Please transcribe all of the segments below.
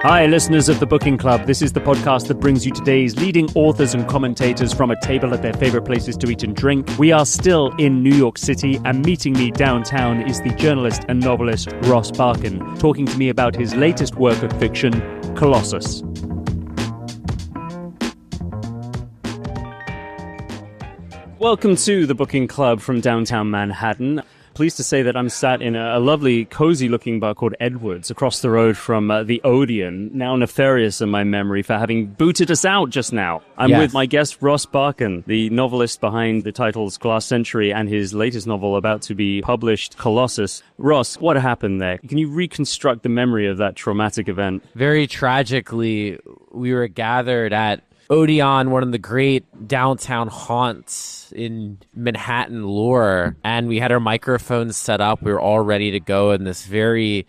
Hi, listeners of the Booking Club. This is the podcast that brings you today's leading authors and commentators from a table at their favorite places to eat and drink. We are still in New York City, and meeting me downtown is the journalist and novelist Roth Barkan, talking to me about his latest work of fiction, Colossus. Welcome to the Booking Club from downtown Manhattan. Pleased to say that I'm sat in a lovely, cozy-looking bar called Edwards, across the road from the Odeon, now nefarious in my memory for having booted us out just now. I'm with my guest, Roth Barkan, the novelist behind the titles Glass Century and his latest novel about to be published, Colossus. Ross, what happened there? Can you reconstruct the memory of that traumatic event? Very tragically, we were gathered at Odeon, one of the great downtown haunts in Manhattan lore, and we had our microphones set up. We were all ready to go, and this very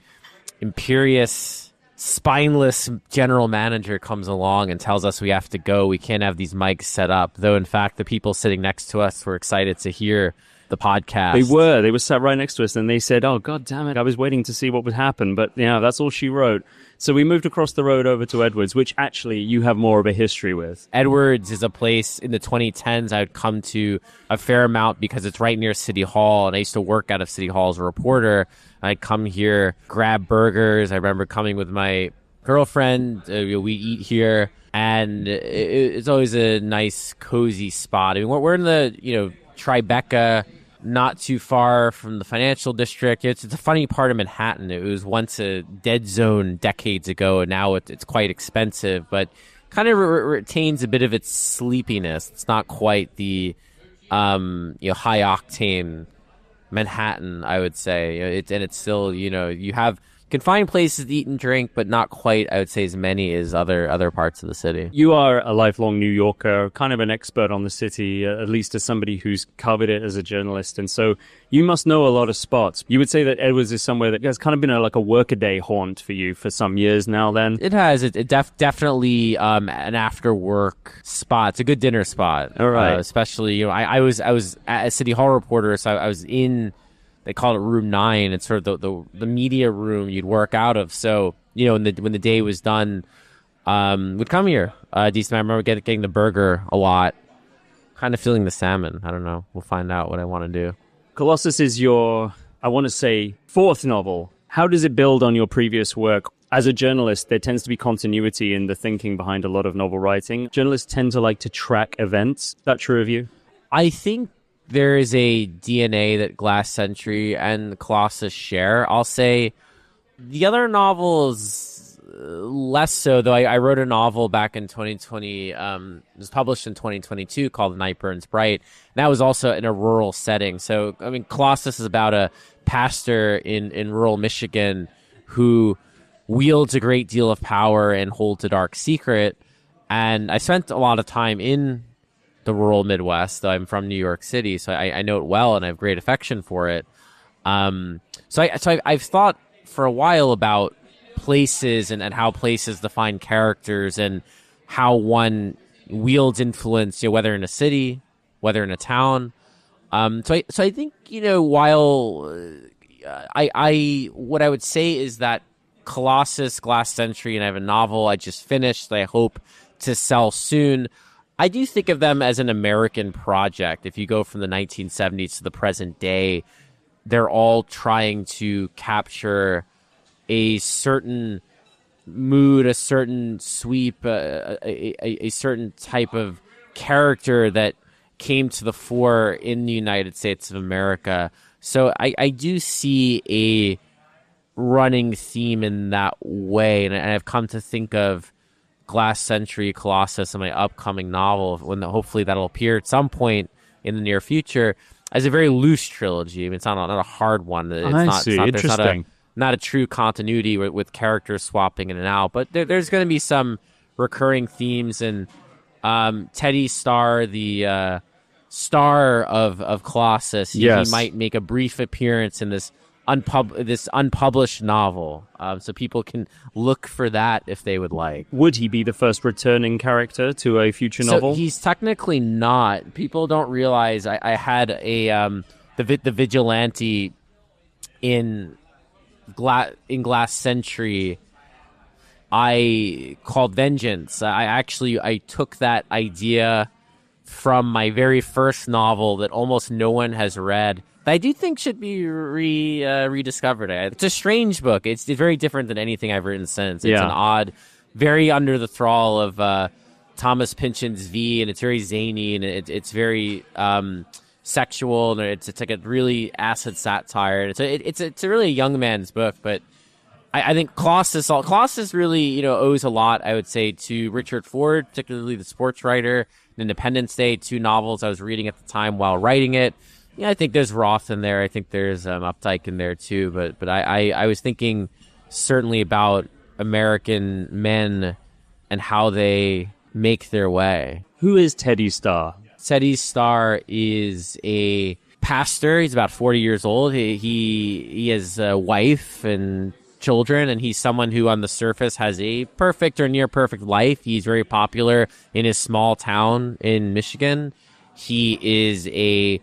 imperious, spineless general manager comes along and tells us we have to go. We can't have these mics set up, though in fact the people sitting next to us were excited to hear the podcast. They were sat right next to us, and they said, "Oh, God damn it, I was waiting to see what would happen," but yeah, that's all she wrote. So we moved across the road over to Edwards, which actually you have more of a history with. Edwards is a place in the 2010s I would come to a fair amount because it's right near City Hall, and I used to work out of City Hall as a reporter. I'd come here, grab burgers. I remember coming with my girlfriend. We eat here, and it's always a nice, cozy spot. I mean, we're in the Tribeca, not too far from the financial district. It's a funny part of Manhattan. It was once a dead zone decades ago, and now it's quite expensive, but kind of retains a bit of its sleepiness. It's not quite the high octane Manhattan, I would say. It's still, you can find places to eat and drink, but not quite, I would say, as many as other parts of the city. You are a lifelong New Yorker, kind of an expert on the city, at least as somebody who's covered it as a journalist. And so you must know a lot of spots. You would say that Edwards is somewhere that has kind of been like a workaday haunt for you for some years now then? It has. It definitely an after-work spot. It's a good dinner spot. All right. Especially, I was a City Hall reporter, so I was in... They call it Room 9. It's sort of the media room you'd work out of. So, when the day was done, would come here. Decent. I remember getting the burger a lot. Kind of feeling the salmon. I don't know. We'll find out what I want to do. Colossus is your, I want to say, fourth novel. How does it build on your previous work? As a journalist, there tends to be continuity in the thinking behind a lot of novel writing. Journalists tend to like to track events. Is that true of you? I think there is a DNA that Glass Century and Colossus share. I'll say the other novels less so, though. I wrote a novel back in 2020. It was published in 2022 called The Night Burns Bright. And that was also in a rural setting. So, I mean, Colossus is about a pastor in rural Michigan who wields a great deal of power and holds a dark secret. And I spent a lot of time in the rural Midwest. I'm from New York City, so I know it well, and I have great affection for it. So I've thought for a while about places and how places define characters and how one wields influence, whether in a city, whether in a town. So I think, while what I would say is that Colossus, Glass Century, and I have a novel I just finished that I hope to sell soon. I do think of them as an American project. If you go from the 1970s to the present day, they're all trying to capture a certain mood, a certain sweep, a certain type of character that came to the fore in the United States of America. So I do see a running theme in that way, and I've come to think of Glass Century, Colossus, and my upcoming novel, when hopefully that'll appear at some point in the near future, as a very loose trilogy. I mean, it's not a hard one. Interesting. Not a true continuity with characters swapping in and out, but there's going to be some recurring themes. And Teddy Starr, the star of Colossus, he might make a brief appearance in this unpublished novel, so people can look for that if they would like. Would he be the first returning character to a future novel? He's technically not. People don't realize I had the vigilante in Glass Century called Vengeance. I took that idea from my very first novel that almost no one has read, that I do think should be rediscovered. It's a strange book. It's very different than anything I've written since. It's an odd, very under the thrall of Thomas Pynchon's V, and it's very zany, and it's very sexual, and it's like a really acid satire. It's a really a young man's book, but I think Colossus really, owes a lot, I would say, to Richard Ford, particularly the sports writer. Independence Day, 2 novels I was reading at the time while writing it. Yeah, I think there's Roth in there. I think there's Updike in there too. But I was thinking certainly about American men and how they make their way. Who is Teddy Starr? Teddy Starr is a pastor. He's about 40 years old. He has a wife and children, and he's someone who on the surface has a perfect or near perfect life. He's very popular in his small town in Michigan. He is a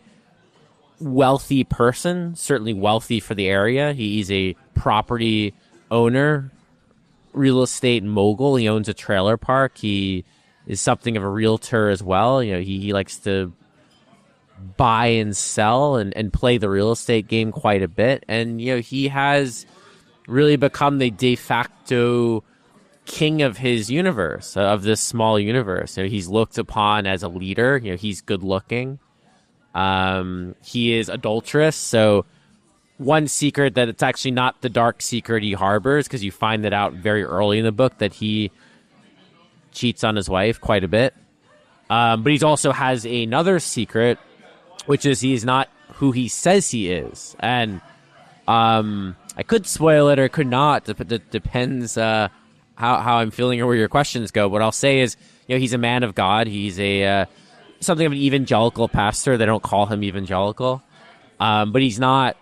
wealthy person, certainly wealthy for the area. He's a property owner, real estate mogul. He owns a trailer park. He is something of a realtor as well. He likes to buy and sell and play the real estate game quite a bit. And, he has really become the de facto king of his universe, of this small universe. He's looked upon as a leader. He's good looking. He is adulterous. So one secret that it's actually not the dark secret he harbors, because you find that out very early in the book that he cheats on his wife quite a bit. But he also has another secret, which is he's not who he says he is. And I could spoil it or could not. It depends how I'm feeling or where your questions go. What I'll say is, he's a man of God. He's a something of an evangelical pastor. They don't call him evangelical, but he's not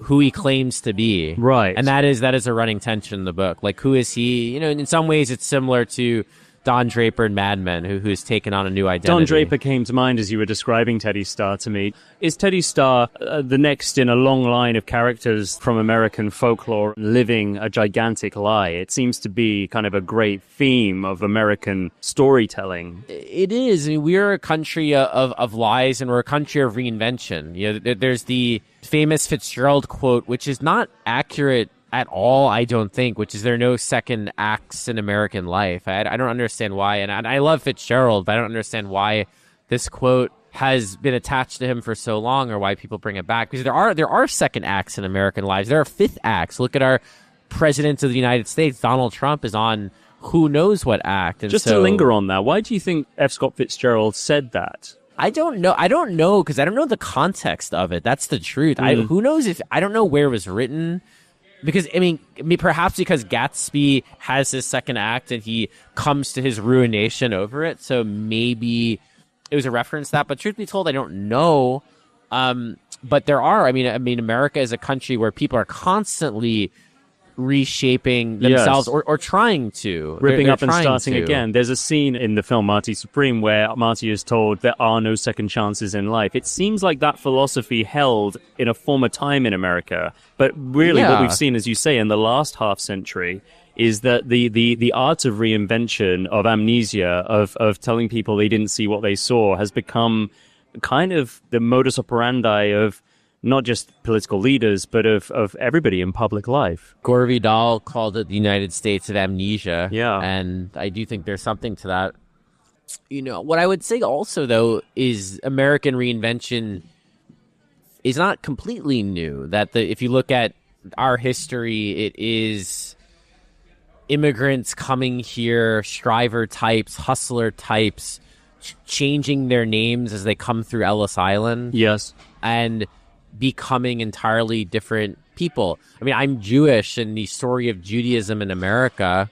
who he claims to be. Right, and that is a running tension in the book. Like, who is he? In some ways, it's similar to Don Draper in Mad Men, who's taken on a new identity. Don Draper came to mind as you were describing Teddy Starr to me. Is Teddy Starr the next in a long line of characters from American folklore living a gigantic lie? It seems to be kind of a great theme of American storytelling. It is. We're a country of lies, and we're a country of reinvention. There's the famous Fitzgerald quote, which is not accurate at all, I don't think, which is there are no second acts in American life. I don't understand why, and I love Fitzgerald, but I don't understand why this quote has been attached to him for so long, or why people bring it back, because there are second acts in American lives. There are fifth acts. Look at our president of the United States. Donald Trump is on who knows what act. And just to linger on that, why do you think F. Scott Fitzgerald said that? I don't know, because I don't know the context of it. That's the truth. Who knows I don't know where it was written. Because, perhaps because Gatsby has his second act and he comes to his ruination over it. So maybe it was a reference to that. But truth be told, I don't know. But there are, America is a country where people are constantly reshaping themselves, or trying to. Ripping up and starting again. There's a scene in the film Marty Supreme where Marty is told there are no second chances in life. It seems like that philosophy held in a former time in America. But really what we've seen, as you say, in the last half century is that the art of reinvention, of amnesia, of telling people they didn't see what they saw has become kind of the modus operandi of not just political leaders, but of everybody in public life. Gore Vidal called it the United States of amnesia. Yeah. And I do think there's something to that. What I would say also, though, is American reinvention is not completely new. That if you look at our history, it is immigrants coming here, striver types, hustler types, changing their names as they come through Ellis Island. Yes. And becoming entirely different people. I'm Jewish, and the story of Judaism in America,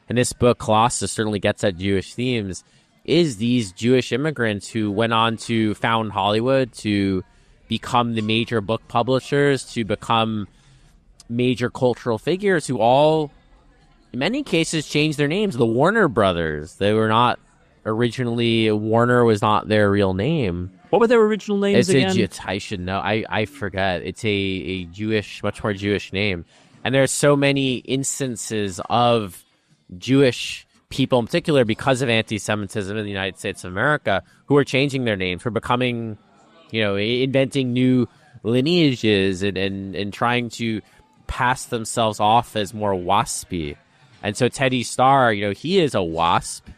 and this book, Colossus, certainly gets at Jewish themes, is these Jewish immigrants who went on to found Hollywood, to become the major book publishers, to become major cultural figures, who all, in many cases, changed their names. The Warner brothers, they were not originally, Warner was not their real name. What were their original names again? I should know. I forget. It's a Jewish, much more Jewish name. And there are so many instances of Jewish people in particular, because of anti-Semitism in the United States of America, who are changing their names, who are becoming, inventing new lineages and trying to pass themselves off as more waspy. And so Teddy Starr, he is a wasp,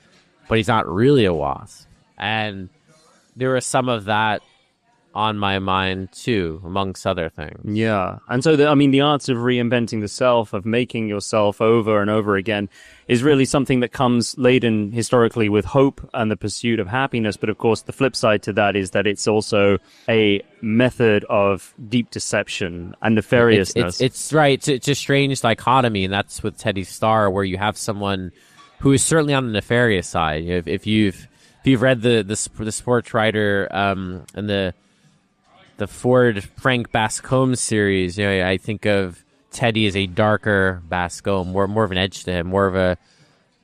but he's not really a wasp. And there was some of that on my mind too, amongst other things. Yeah. And so, the art of reinventing the self, of making yourself over and over again, is really something that comes laden historically with hope and the pursuit of happiness. But of course, the flip side to that is that it's also a method of deep deception and nefariousness. It's right. It's a strange dichotomy, and that's with Teddy Starr, where you have someone who is certainly on the nefarious side. If you've read the sports writer and the Ford Frank Bascombe series, I think of Teddy as a darker Bascombe, more of an edge to him, more of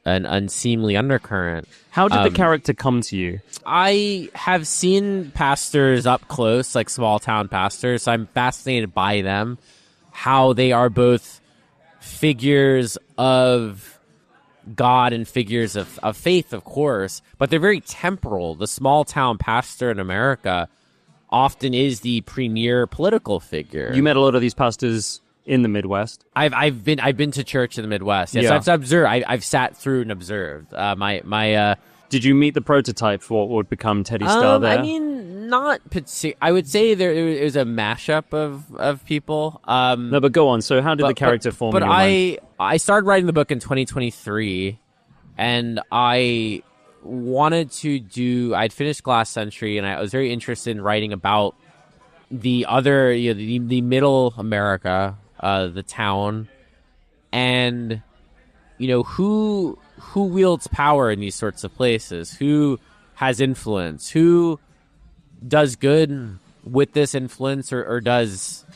an unseemly undercurrent. How did the character come to you? I have seen pastors up close, like small town pastors. So I'm fascinated by them, how they are both figures of God and figures of faith, of course, but they're very temporal. The small town pastor in America often is the premier political figure. You met a lot of these pastors in the Midwest. I've been to church in the Midwest. Yes, Yeah. I've observed. I've sat through and observed. Did you meet the prototype for what would become Teddy Starr there? Not particularly. I would say it was a mashup of people. No, but go on. So how did the character form in your mind? I started writing the book in 2023, and I wanted to do. I'd finished Glass Century, and I was very interested in writing about the other, the middle America, the town, and who wields power in these sorts of places, who has influence, who does good with this influence, or does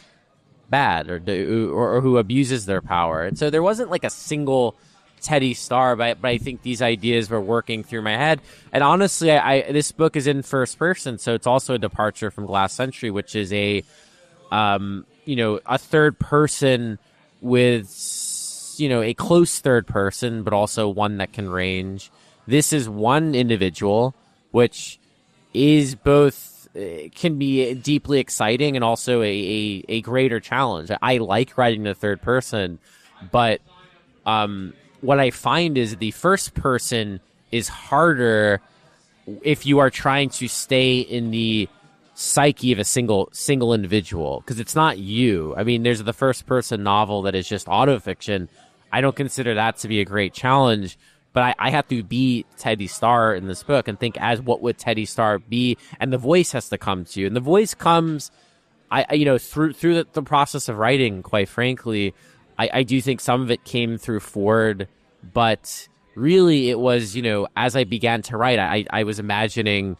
bad, or who abuses their power. And so there wasn't like a single Teddy Starr, but I think these ideas were working through my head. And honestly, this book is in first person, so it's also a departure from Glass Century, which is a third person with a close third person, but also one that can range. This is one individual, which is both can be deeply exciting and also a greater challenge. I like writing the third person, but what I find is the first person is harder if you are trying to stay in the psyche of a single individual, because it's not you. I mean, there's the first person novel that is just autofiction. I don't consider that to be a great challenge, but I have to be Teddy Starr in this book and think as what would Teddy Starr be, and the voice has to come to you, and the voice comes, through the process of writing. Quite frankly, I do think some of it came through Ford, but really it was as I began to write, I was imagining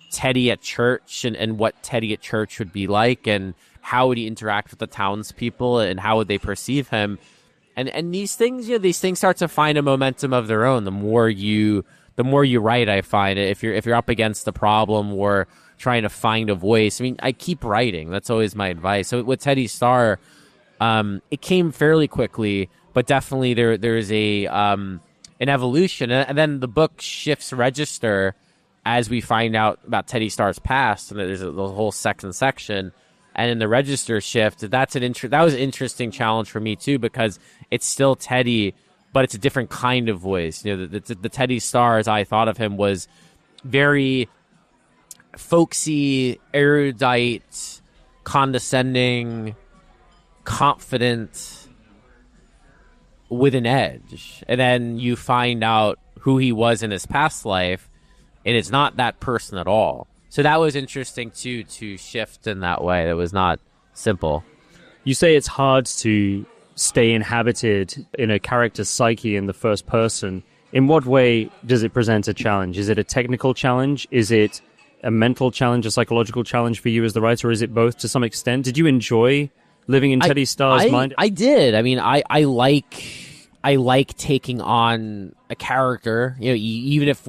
Teddy at church and what Teddy at church would be like, and how would he interact with the townspeople, and how would they perceive him. And these things, start to find a momentum of their own. The more you write, I find, if you're up against the problem or trying to find a voice. I mean, I keep writing. That's always my advice. So with Teddy Starr, it came fairly quickly, but definitely there is an evolution, and then the book shifts register as we find out about Teddy Starr's past, and there's the whole second section. And in the register shift, that was an interesting challenge for me too, because it's still Teddy, but it's a different kind of voice. The Teddy Starr, as I thought of him, was very folksy, erudite, condescending, confident, with an edge. And then you find out who he was in his past life, and it's not that person at all. So that was interesting too, to shift in that way. That was not simple. You say it's hard to stay inhabited in a character's psyche in the first person. In what way does it present a challenge? Is it a technical challenge? Is it a mental challenge, a psychological challenge for you as the writer? Or is it both to some extent? Did you enjoy living in Teddy Starr's mind? I did. I mean, I like I like taking on a character, even if,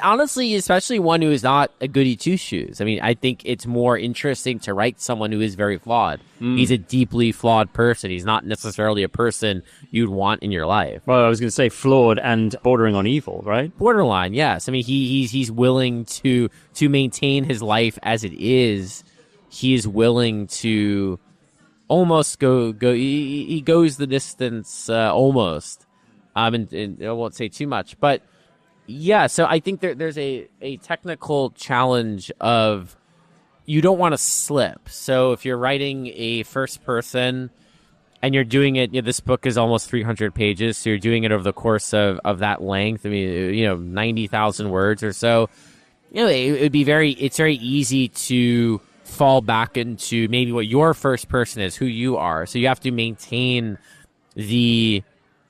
honestly, especially one who is not a goody two-shoes. I mean, I think it's more interesting to write someone who is very flawed. He's a deeply flawed person. He's not necessarily a person you'd want in your life. Well, I was going to say flawed and bordering on evil, right? Borderline, yes. I mean, he's willing to maintain his life as it is. He is willing to almost go. He goes the distance, almost. And I won't say too much, but yeah. So I think there's a technical challenge of you don't want to slip. So if you're writing a first person and you're doing it, this book is almost 300 pages, so you're doing it over the course of that length. I mean, 90,000 words or so. It would be it's very easy to fall back into maybe what your first person is, who you are. So you have to maintain the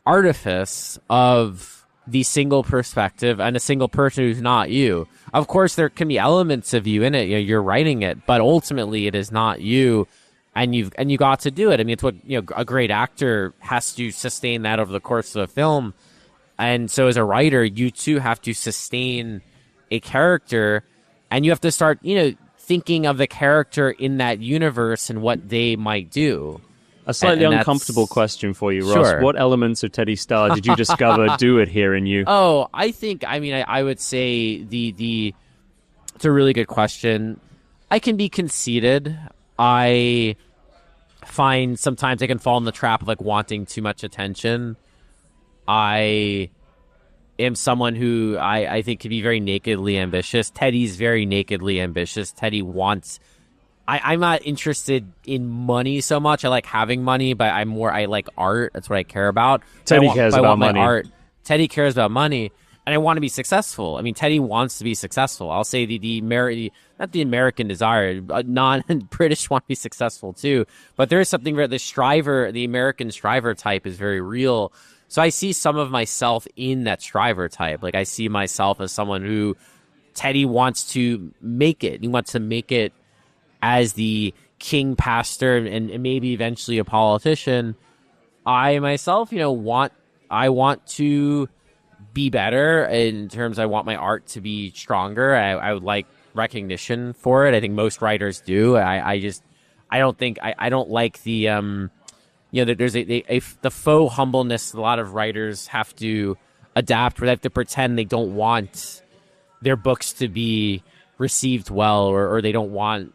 artifice of the single perspective and a single person who's not you. Of course, there can be elements of you in it. You're writing it, but ultimately it is not you, and you got to do it. I mean, it's what a great actor has to sustain that over the course of a film, and so as a writer, you too have to sustain a character, and you have to start thinking of the character in that universe and what they might do. A slightly uncomfortable question for you, Ross. Sure. What elements of Teddy Starr did you discover do it here in you? Oh, I would say it's a really good question. I can be conceited. I find sometimes I can fall in the trap of wanting too much attention. I am someone who I think can be very nakedly ambitious. Teddy's very nakedly ambitious. Teddy wants... I'm not interested in money so much. I like having money, but I like art. That's what I care about. Teddy cares about money. Art. Teddy cares about money, and I want to be successful. I mean, Teddy wants to be successful. I'll say not the American desire, non-British want to be successful too. But there is something where the American striver type is very real. So I see some of myself in that striver type. I see myself as someone who Teddy wants to make it. He wants to make it as the king pastor and maybe eventually a politician. I myself, want to be better in terms. I want my art to be stronger. I would like recognition for it. I think most writers do. I don't like the there's the faux humbleness a lot of writers have to adapt, where they have to pretend they don't want their books to be received well, or they don't want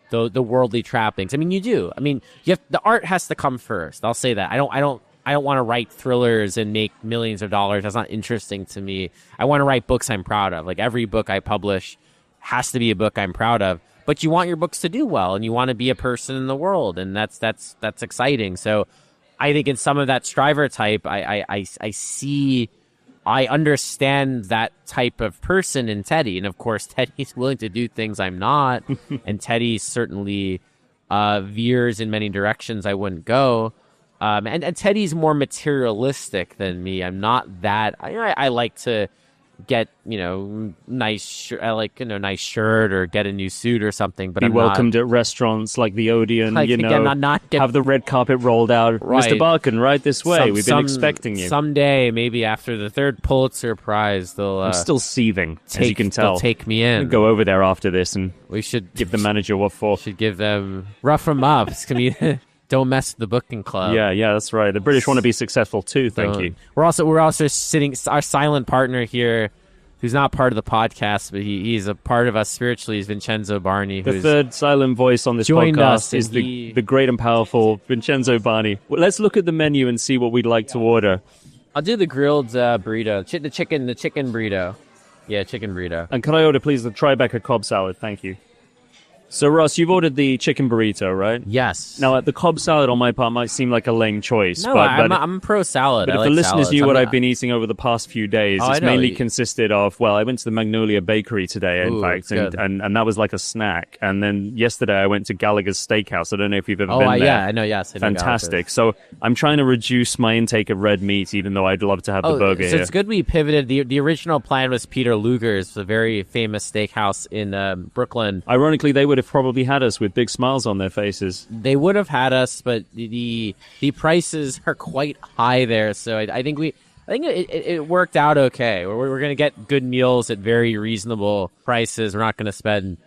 the worldly trappings. I mean, you do. I mean, the art has to come first. I'll say that. I don't want to write thrillers and make millions of dollars. That's not interesting to me. I want to write books I'm proud of. Every book I publish has to be a book I'm proud of. But you want your books to do well, and you want to be a person in the world, and that's exciting. So I think in some of that striver type, I see, I understand that type of person in Teddy. And of course, Teddy's willing to do things I'm not. And Teddy certainly veers in many directions I wouldn't go. And Teddy's more materialistic than me. I'm not that. I like to get nice nice shirt or get a new suit or something, but be welcomed at restaurants like the Odeon, have the red carpet rolled out. Right. Mr. Barkan, right this way. We've been expecting you. Someday, maybe after the third Pulitzer Prize, they'll I'm still seething, as you can tell. They'll take me in. We'll go over there after this, and we should give the manager what for. Should give them rough them up. It's gonna be don't mess with the booking club. Yeah, that's right. The British want to be successful too. Thank you. We're also sitting, our silent partner here, who's not part of the podcast, but he's a part of us spiritually, is Vincenzo Barney. The third silent voice on this podcast is the great and powerful Vincenzo Barney. Well, let's look at the menu and see what we'd like to order. I'll do the grilled burrito, the chicken burrito. Yeah, chicken burrito. And can I order, please, the Tribeca Cobb salad? Thank you. So, Ross, you've ordered the chicken burrito, right? Yes. Now, the Cobb salad on my part might seem like a lame choice. No, I'm pro salad. But if the listeners knew what I've been eating over the past few days, it's mainly consisted of, I went to the Magnolia Bakery today, in fact, and that was like a snack. And then yesterday I went to Gallagher's Steakhouse. I don't know if you've ever been there. Yeah, I know, yes. I know Fantastic. So I'm trying to reduce my intake of red meat, even though I'd love to have the burger here. It's good we pivoted. The original plan was Peter Luger's, the very famous steakhouse in Brooklyn. Ironically, they would would have probably had us with big smiles on their faces. They would have had us, but the prices are quite high there. So I think it worked out okay. We're going to get good meals at very reasonable prices. We're not going to spend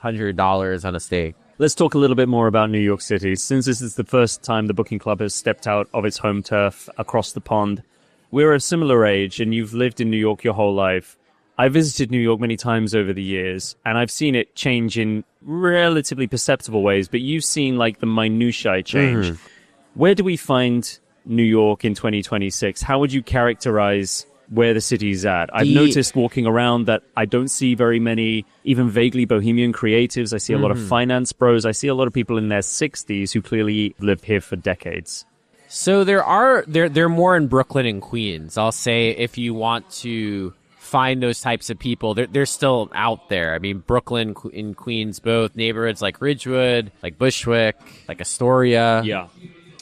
$100 on a steak. Let's talk a little bit more about New York City. Since this is the first time the Booking Club has stepped out of its home turf across the pond, we're a similar age, and you've lived in New York your whole life. I visited New York many times over the years, and I've seen it change in relatively perceptible ways, but you've seen like the minutiae change. Mm-hmm. Where do we find New York in 2026? How would you characterize where the city's at? I've noticed walking around that I don't see very many even vaguely bohemian creatives. I see a lot of finance bros. I see a lot of people in their 60s who clearly lived here for decades. So they're more in Brooklyn and Queens. I'll say if you want to find those types of people, they're still out there. I mean, Brooklyn and Queens, both neighborhoods like Ridgewood, like Bushwick, like Astoria. Yeah.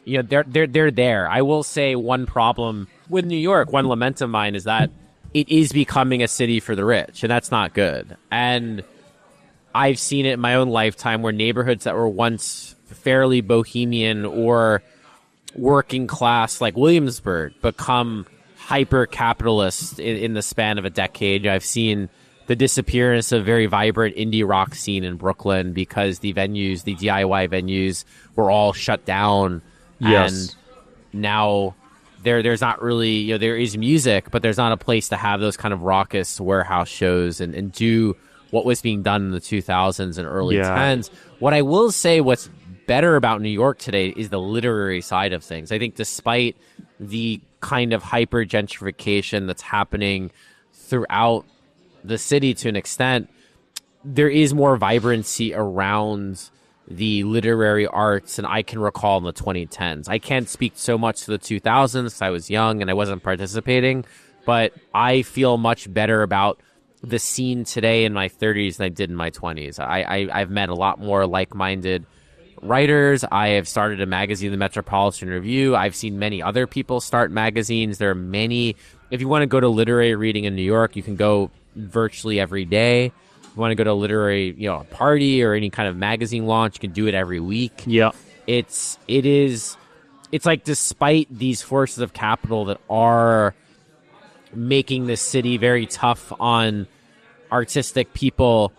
You know, they're there. I will say one problem with New York, one lament of mine, is that it is becoming a city for the rich, and that's not good. And I've seen it in my own lifetime where neighborhoods that were once fairly bohemian or working class, like Williamsburg, become hyper-capitalist in the span of a decade. I've seen the disappearance of very vibrant indie rock scene in Brooklyn because the venues, the DIY venues, were all shut down. Yes. And now there's not really, there is music, but there's not a place to have those kind of raucous warehouse shows and do what was being done in the 2000s and early 10s. What I will say, what's better about New York today is the literary side of things. I think despite the kind of hyper gentrification that's happening throughout the city to an extent, there is more vibrancy around the literary arts than I can recall in the 2010s. I can't speak so much to the 2000s. I was young and I wasn't participating, but I feel much better about the scene today in my 30s than I did in my 20s. I've met a lot more like-minded writers. I have started a magazine, the Metropolitan Review. I've seen many other people start magazines. There are many. If you want to go to literary reading in New York, you can go virtually every day. If you want to go to a literary, party or any kind of magazine launch, you can do it every week. Yeah. It's like despite these forces of capital that are making this city very tough on artistic people,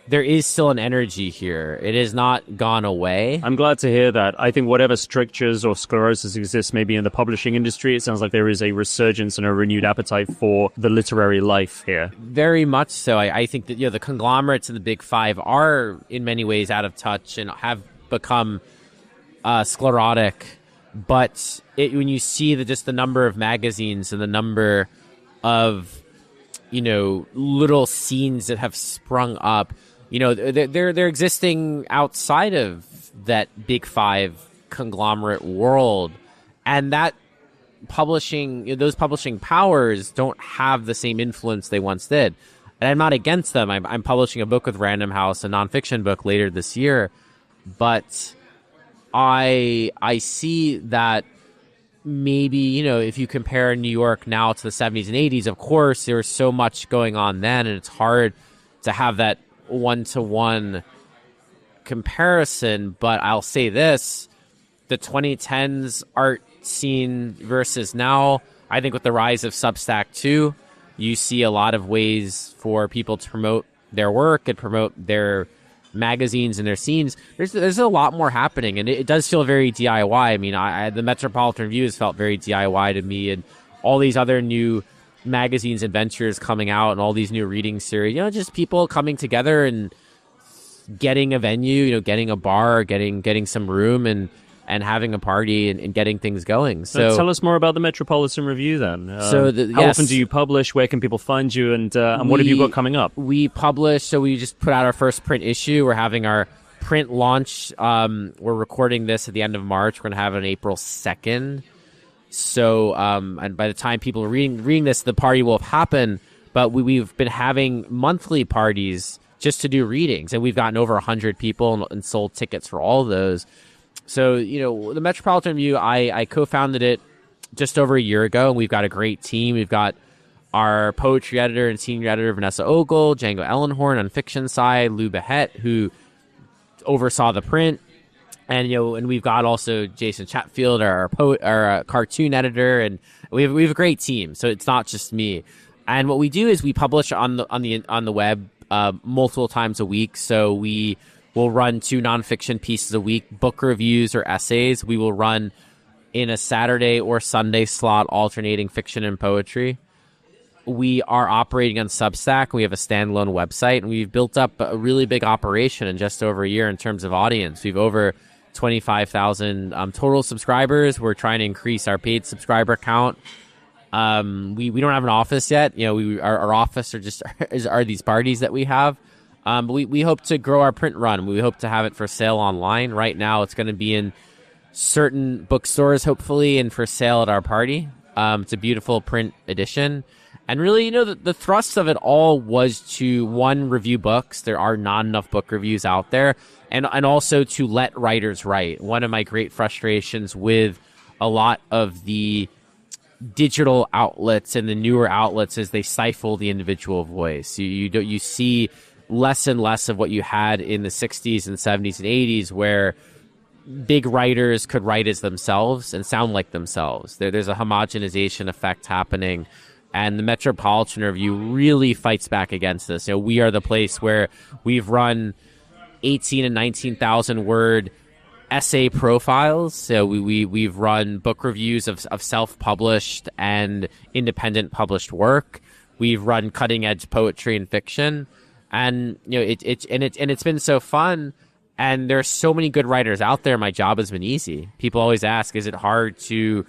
there is still an energy here. It has not gone away. I'm glad to hear that. I think whatever strictures or sclerosis exists maybe in the publishing industry, it sounds like there is a resurgence and a renewed appetite for the literary life here. Very much so. I think that the conglomerates and the big five are in many ways out of touch and have become sclerotic. But when you see just the number of magazines and the number of little scenes that have sprung up, they're existing outside of that big five conglomerate world, and that those publishing powers don't have the same influence they once did. And I'm not against them. I'm publishing a book with Random House, a nonfiction book, later this year, but I see that maybe, if you compare New York now to the 70s and 80s, of course, there was so much going on then, and it's hard to have that one-to-one comparison. But I'll say this, the 2010s art scene versus now, I think with the rise of Substack too, you see a lot of ways for people to promote their work and promote their magazines and their scenes. There's a lot more happening, and it does feel very DIY. I mean, the Metropolitan Review has felt very DIY to me, and all these other new magazines and ventures coming out and all these new reading series, just people coming together and getting a venue, getting a bar, getting some room and having a party and getting things going. So tell us more about the Metropolitan Review then. How often do you publish? Where can people find you? And what have you got coming up? We publish, so we just put out our first print issue. We're having our print launch. We're recording this at the end of March. We're going to have it on April 2nd. So, and by the time people are reading this, the party will have happened. But we've been having monthly parties just to do readings, and we've gotten over 100 people and sold tickets for all of those. So, the Metropolitan Review, I co-founded it just over a year ago, and we've got a great team. We've got our poetry editor and senior editor, Vanessa Ogle, Django Ellenhorn on fiction side, Lou Behet, who oversaw the print. And and we've got also Jason Chatfield, our poet, our cartoon editor, and we have a great team. So it's not just me. And what we do is we publish on the web multiple times a week. So we will run 2 nonfiction pieces a week, book reviews or essays. We will run in a Saturday or Sunday slot, alternating fiction and poetry. We are operating on Substack. We have a standalone website, and we've built up a really big operation in just over a year in terms of audience. We've over 25,000 total subscribers. We're trying to increase our paid subscriber count. We don't have an office yet. Our office are these parties that we have. But we hope to grow our print run. We hope to have it for sale online. Right now, it's going to be in certain bookstores, hopefully, and for sale at our party. It's a beautiful print edition. And really, the thrust of it all was to, one, review books. There are not enough book reviews out there. And also to let writers write. One of my great frustrations with a lot of the digital outlets and the newer outlets is they stifle the individual voice. You see less and less of what you had in the 60s and 70s and 80s, where big writers could write as themselves and sound like themselves. There's a homogenization effect happening. And the Metropolitan Review really fights back against this. We are the place where we've run 18 and 19,000 word essay profiles. So we've run book reviews of self-published and independent published work. We've run cutting edge poetry and fiction, and it's been so fun. And there's so many good writers out there. My job has been easy. People always ask, is it hard to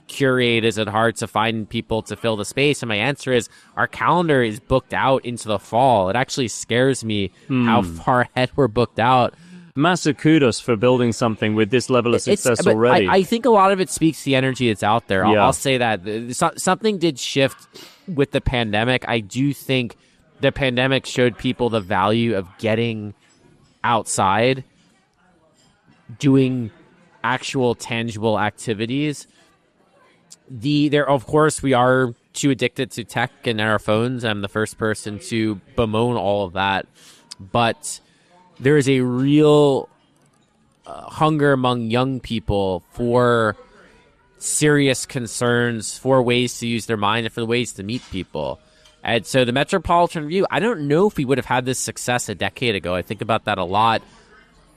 curate? Is it hard to find people to fill the space? And my answer is, our calendar is booked out into the fall. It actually scares me how far ahead we're booked out. Massive kudos for building something with this level of success already. I think a lot of it speaks to the energy that's out there. I'll say that something did shift with the pandemic. I do think the pandemic showed people the value of getting outside, doing actual tangible activities. Of course, we are too addicted to tech and our phones. I'm the first person to bemoan all of that. But there is a real hunger among young people for serious concerns, for ways to use their mind, and for ways to meet people. And so the Metropolitan Review, I don't know if we would have had this success a decade ago. I think about that a lot.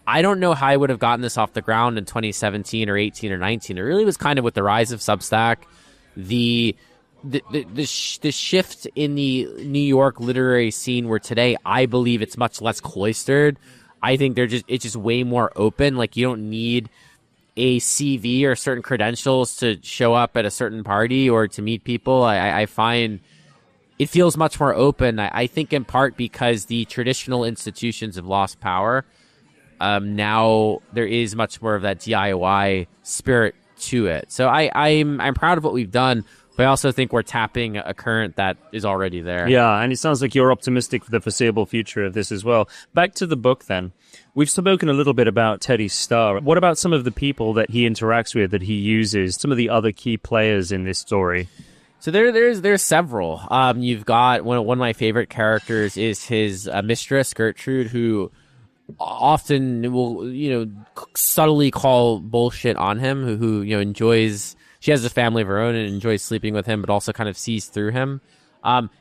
I don't know how I would have gotten this off the ground in 2017 or 18 or 19. It really was kind of with the rise of Substack, the shift in the New York literary scene, where today I believe it's much less cloistered. I think it's just way more open. Like, you don't need a CV or certain credentials to show up at a certain party or to meet people. I find it feels much more open. I think in part because the traditional institutions have lost power. Now there is much more of that DIY spirit to it. So I'm proud of what we've done, but I also think we're tapping a current that is already there. Yeah, and it sounds like you're optimistic for the foreseeable future of this as well. Back to the book then. We've spoken a little bit about Teddy Starr. What about some of the people that he interacts with, that he uses, some of the other key players in this story? So there's several. You've got one of my favorite characters is his mistress, Gertrude, who often will subtly call bullshit on him, who enjoys, she has a family of her own and enjoys sleeping with him, but also kind of sees through him.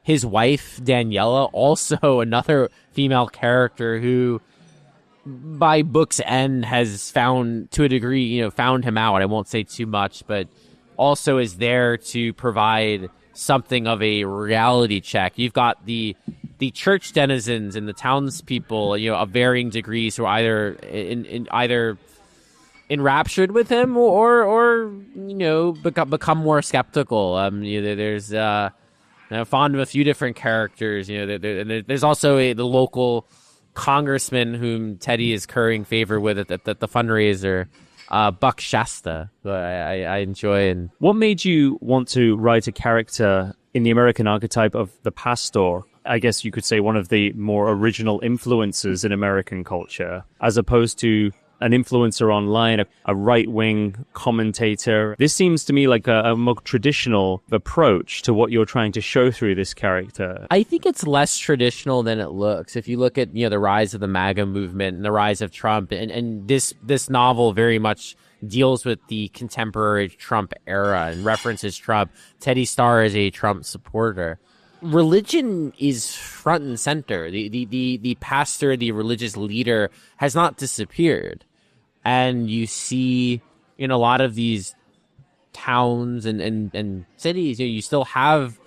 His wife, Daniela, also another female character who by book's end has found, to a degree, found him out. I won't say too much, but also is there to provide something of a reality check. You've got the church denizens and the townspeople, of varying degrees, who are either enraptured with him or become more skeptical. There's I'm fond of a few different characters. There's also the local congressman whom Teddy is currying favor with at the fundraiser. Buck Shasta, who I enjoy. And what made you want to write a character in the American archetype of the pastor? I guess you could say one of the more original influences in American culture, as opposed to an influencer online, a right-wing commentator. This seems to me like a more traditional approach to what you're trying to show through this character. I think it's less traditional than it looks. If you look at, the rise of the MAGA movement and the rise of Trump, and this novel very much deals with the contemporary Trump era and references Trump. Teddy Starr is a Trump supporter. Religion is front and center. The pastor, the religious leader has not disappeared. And you see in a lot of these towns and cities, you still have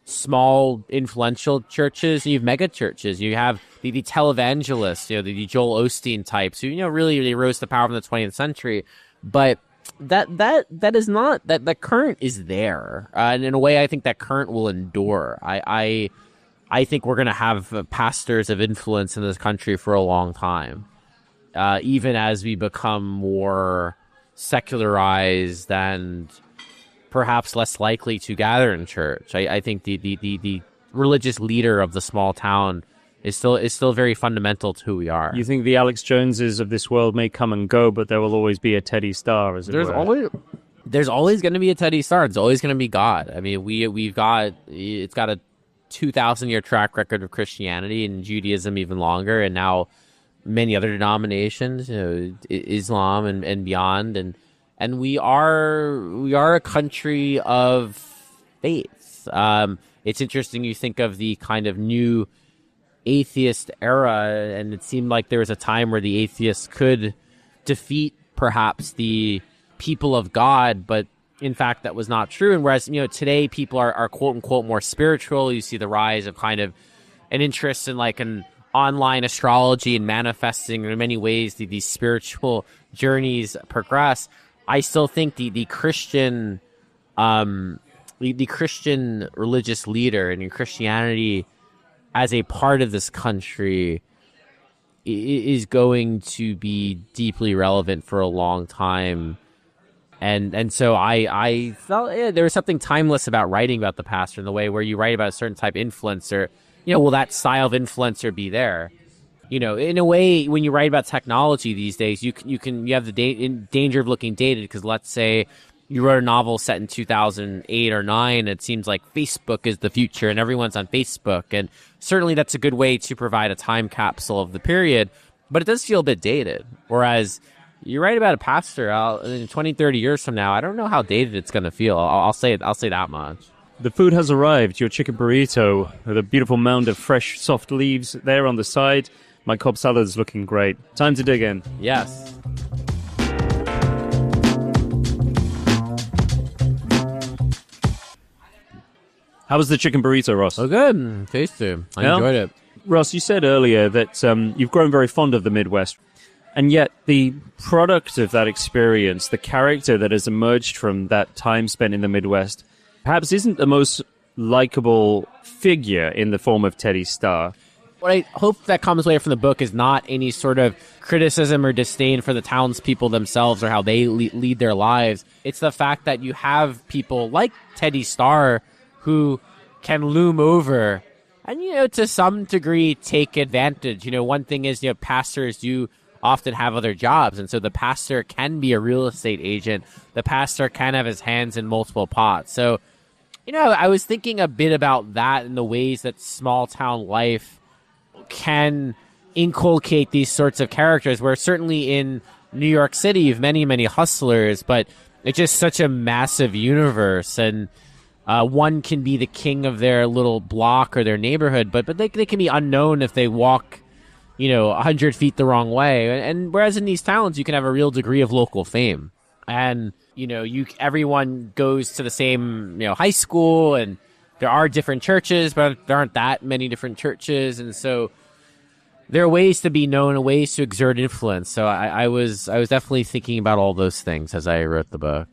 small influential churches. You have mega churches. You have the televangelists, the Joel Osteen types who, really they rose to power in the 20th century. But that is not that current is there, and in a way, I think that current will endure. I think we're going to have pastors of influence in this country for a long time, even as we become more secularized and perhaps less likely to gather in church. I think the religious leader of the small town is still very fundamental to who we are. You think the Alex Joneses of this world may come and go, but there will always be a Teddy Starr, as it were. There's always going to be a Teddy Starr. It's always going to be God. I mean, it's got a 2,000-year track record of Christianity and Judaism even longer, and now many other denominations, Islam and beyond, and we are a country of faith. It's interesting. You think of the kind of new atheist era, and it seemed like there was a time where the atheists could defeat perhaps the people of God, but in fact that was not true. And whereas today people are quote unquote more spiritual, you see the rise of kind of an interest in like an online astrology and manifesting. In many ways these spiritual journeys progress. I still think the Christian the Christian religious leader and in Christianity as a part of this country is going to be deeply relevant for a long time. And so I felt there was something timeless about writing about the pastor in the way where you write about a certain type of influencer, will that style of influencer be there? In a way, when you write about technology these days, you have the danger of looking dated, because let's say you wrote a novel set in 2008 or 9, it seems like Facebook is the future and everyone's on Facebook. And certainly that's a good way to provide a time capsule of the period, but it does feel a bit dated. Whereas you write about a pastor in 20, 30 years from now, I don't know how dated it's going to feel. I'll say that much. The food has arrived, your chicken burrito with a beautiful mound of fresh, soft leaves there on the side. My Cobb salad's looking great. Time to dig in. Yes. How was the chicken burrito, Ross? Oh, good. Tasty. I enjoyed it. Ross, you said earlier that you've grown very fond of the Midwest, and yet the product of that experience, the character that has emerged from that time spent in the Midwest, perhaps isn't the most likable figure in the form of Teddy Starr. What I hope that comes away from the book is not any sort of criticism or disdain for the townspeople themselves or how they lead their lives. It's the fact that you have people like Teddy Starr who can loom over and, to some degree take advantage. One thing is, pastors do often have other jobs. And so the pastor can be a real estate agent. The pastor can have his hands in multiple pots. So, I was thinking a bit about that and the ways that small town life can inculcate these sorts of characters, where certainly in New York City you have many, many hustlers, but it's just such a massive universe. And one can be the king of their little block or their neighborhood, but they can be unknown if they walk 100 feet the wrong way. And whereas in these towns you can have a real degree of local fame, and everyone goes to the same high school, and there are different churches, but there aren't that many different churches. And so there are ways to be known and ways to exert influence. So I was definitely thinking about all those things as I wrote the book.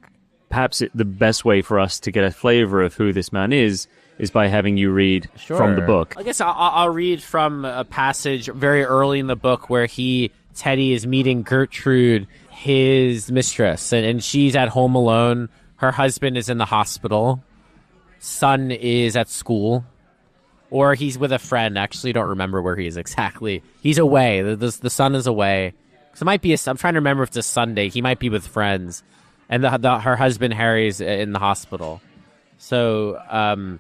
Perhaps the best way for us to get a flavor of who this man is by having you read from the book. I guess I'll read from a passage very early in the book where Teddy is meeting Gertrude, his mistress, and she's at home alone. Her husband is in the hospital. Son is at school, or he's with a friend. Actually, don't remember where he is exactly. He's away. The son is away. So it might be I'm trying to remember if it's a Sunday. He might be with friends, and her husband Harry's in the hospital. So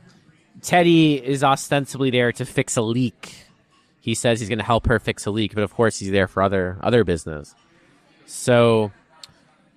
Teddy is ostensibly there to fix a leak. He says he's going to help her fix a leak, but of course he's there for other business. So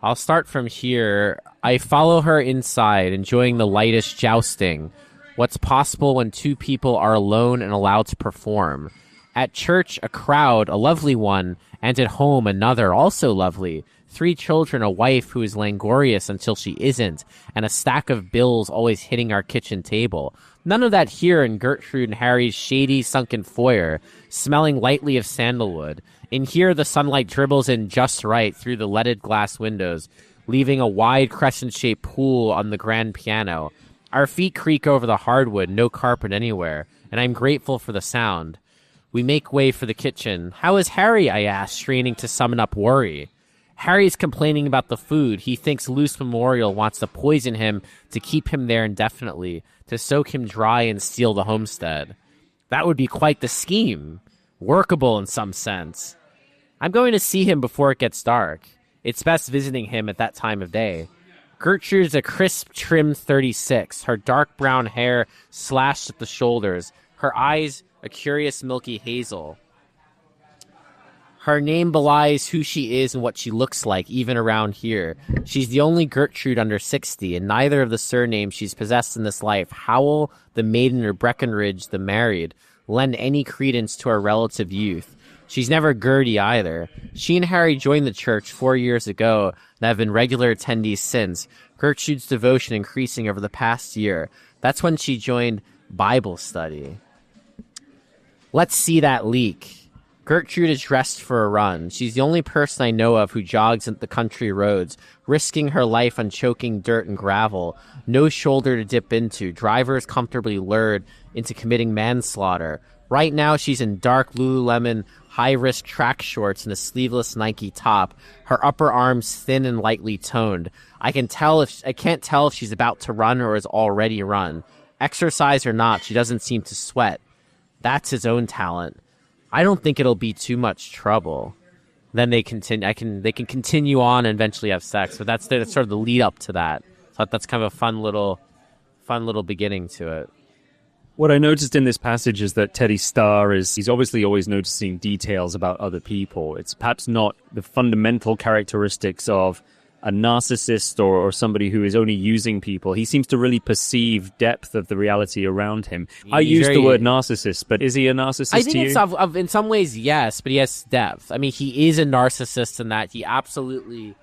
I'll start from here. I follow her inside, enjoying the lightest jousting. What's possible when two people are alone and allowed to perform? At church, a crowd, a lovely one, and at home, another, also lovely. 3 children, a wife who is languorous until she isn't, and a stack of bills always hitting our kitchen table. None of that here in Gertrude and Harry's shady, sunken foyer, smelling lightly of sandalwood. In here, the sunlight dribbles in just right through the leaded glass windows, leaving a wide crescent-shaped pool on the grand piano. Our feet creak over the hardwood, no carpet anywhere, and I'm grateful for the sound. We make way for the kitchen. How is Harry? I ask, straining to summon up worry. Harry's complaining about the food. He thinks Luce Memorial wants to poison him to keep him there indefinitely, to soak him dry and steal the homestead. That would be quite the scheme. Workable in some sense. I'm going to see him before it gets dark. It's best visiting him at that time of day. Gertrude's a crisp, trim 36, her dark brown hair slashed at the shoulders, her eyes a curious milky hazel. Her name belies who she is and what she looks like, even around here. She's the only Gertrude under 60, and neither of the surnames she's possessed in this life, Howell, the maiden, or Breckenridge, the married, lend any credence to her relative youth. She's never Gertie either. She and Harry joined the church 4 years ago and have been regular attendees since, Gertrude's devotion increasing over the past year. That's when she joined Bible study. Let's see that leak. Gertrude is dressed for a run. She's the only person I know of who jogs the country roads, risking her life on choking dirt and gravel. No shoulder to dip into. Drivers comfortably lured into committing manslaughter. Right now, she's in dark Lululemon high-risk track shorts and a sleeveless Nike top. Her upper arms thin and lightly toned. I can't tell if she's about to run or has already run. Exercise or not, she doesn't seem to sweat. That's his own talent. I don't think it'll be too much trouble. Then they continue. They can continue on and eventually have sex. But that's sort of the lead up to that. So that's kind of a fun little beginning to it. What I noticed in this passage is that Teddy Starr he's obviously always noticing details about other people. It's perhaps not the fundamental characteristics of a narcissist or somebody who is only using people. He seems to really perceive depth of the reality around him. I use the word narcissist, but is he a narcissist to you? I think in some ways, yes, but he has depth. I mean, he is a narcissist in that he absolutely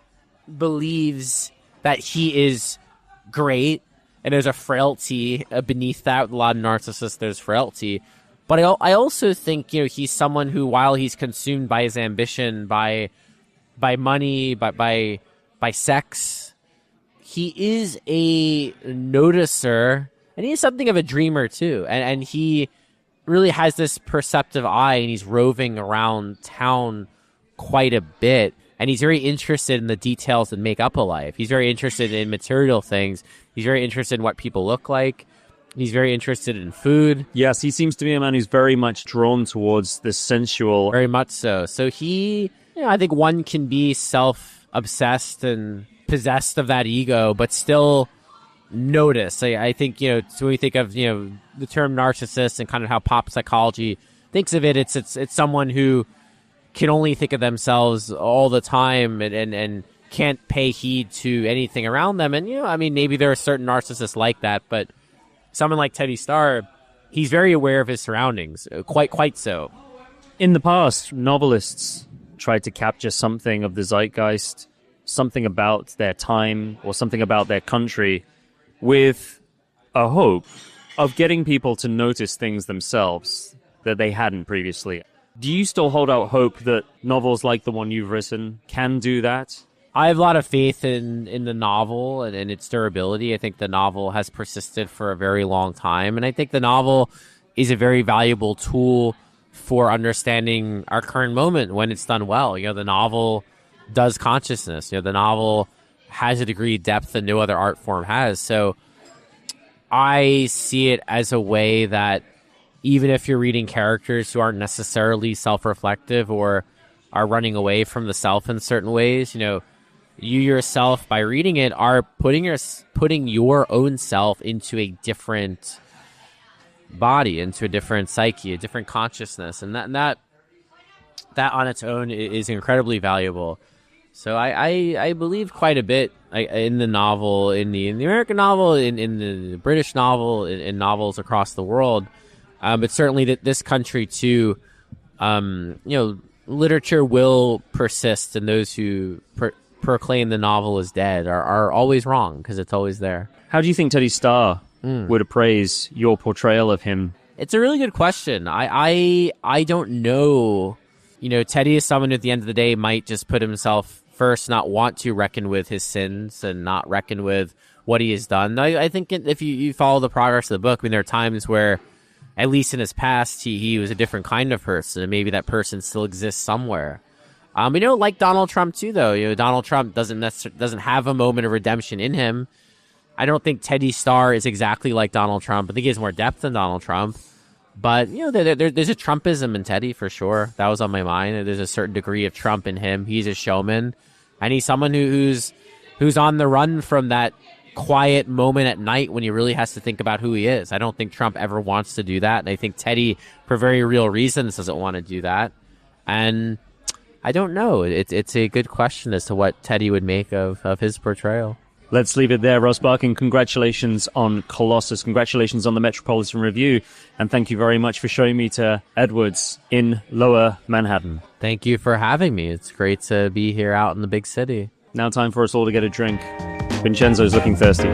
believes that he is great, and there's a frailty beneath that. With a lot of narcissists, there's frailty. But I also think, he's someone who, while he's consumed by his ambition, by money, by sex, he is a noticer, and he is something of a dreamer too. And he really has this perceptive eye, and he's roving around town quite a bit. And he's very interested in the details that make up a life. He's very interested in material things. He's very interested in what people look like. He's very interested in food. Yes, he seems to be a man who's very much drawn towards the sensual. Very much so. So he, I think one can be self-obsessed and possessed of that ego, but still notice. I think, so when we think of, the term narcissist and kind of how pop psychology thinks of it, it's someone who can only think of themselves all the time and can't pay heed to anything around them. And, maybe there are certain narcissists like that, but someone like Teddy Starr, he's very aware of his surroundings, quite so. In the past, novelists tried to capture something of the zeitgeist, something about their time or something about their country with a hope of getting people to notice things themselves that they hadn't previously. Do you still hold out hope that novels like the one you've written can do that? I have a lot of faith in the novel and its durability. I think the novel has persisted for a very long time, and I think the novel is a very valuable tool for understanding our current moment when it's done well. The novel does consciousness. The novel has a degree of depth that no other art form has. So I see it as a way that even if you're reading characters who aren't necessarily self-reflective or are running away from the self in certain ways. You yourself, by reading it, are putting your own self into a different body, into a different psyche, a different consciousness, and that on its own is incredibly valuable. So I believe quite a bit in the novel, in the American novel, in the British novel, in novels across the world. But certainly this country too, literature will persist, and those who proclaim the novel is dead are always wrong, because it's always there. How do you think Teddy Starr would appraise your portrayal of him? It's a really good question. I don't know. Teddy is someone who at the end of the day might just put himself first, not want to reckon with his sins and not reckon with what he has done. I think if you follow the progress of the book, there are times where, at least in his past, he was a different kind of person, and maybe that person still exists somewhere. Like Donald Trump too, though. Donald Trump doesn't have a moment of redemption in him. I don't think Teddy Starr is exactly like Donald Trump. I think he has more depth than Donald Trump. But, there's a Trumpism in Teddy, for sure. That was on my mind. There's a certain degree of Trump in him. He's a showman. And he's someone who's on the run from that quiet moment at night when he really has to think about who he is. I don't think Trump ever wants to do that. And I think Teddy, for very real reasons, doesn't want to do that. And I don't know. It's a good question as to what Teddy would make of his portrayal. Let's leave it there. Ross Barkan, congratulations on Colossus. Congratulations on the Metropolitan Review. And thank you very much for showing me to Edwards in Lower Manhattan. Thank you for having me. It's great to be here out in the big city. Now time for us all to get a drink. Vincenzo's looking thirsty.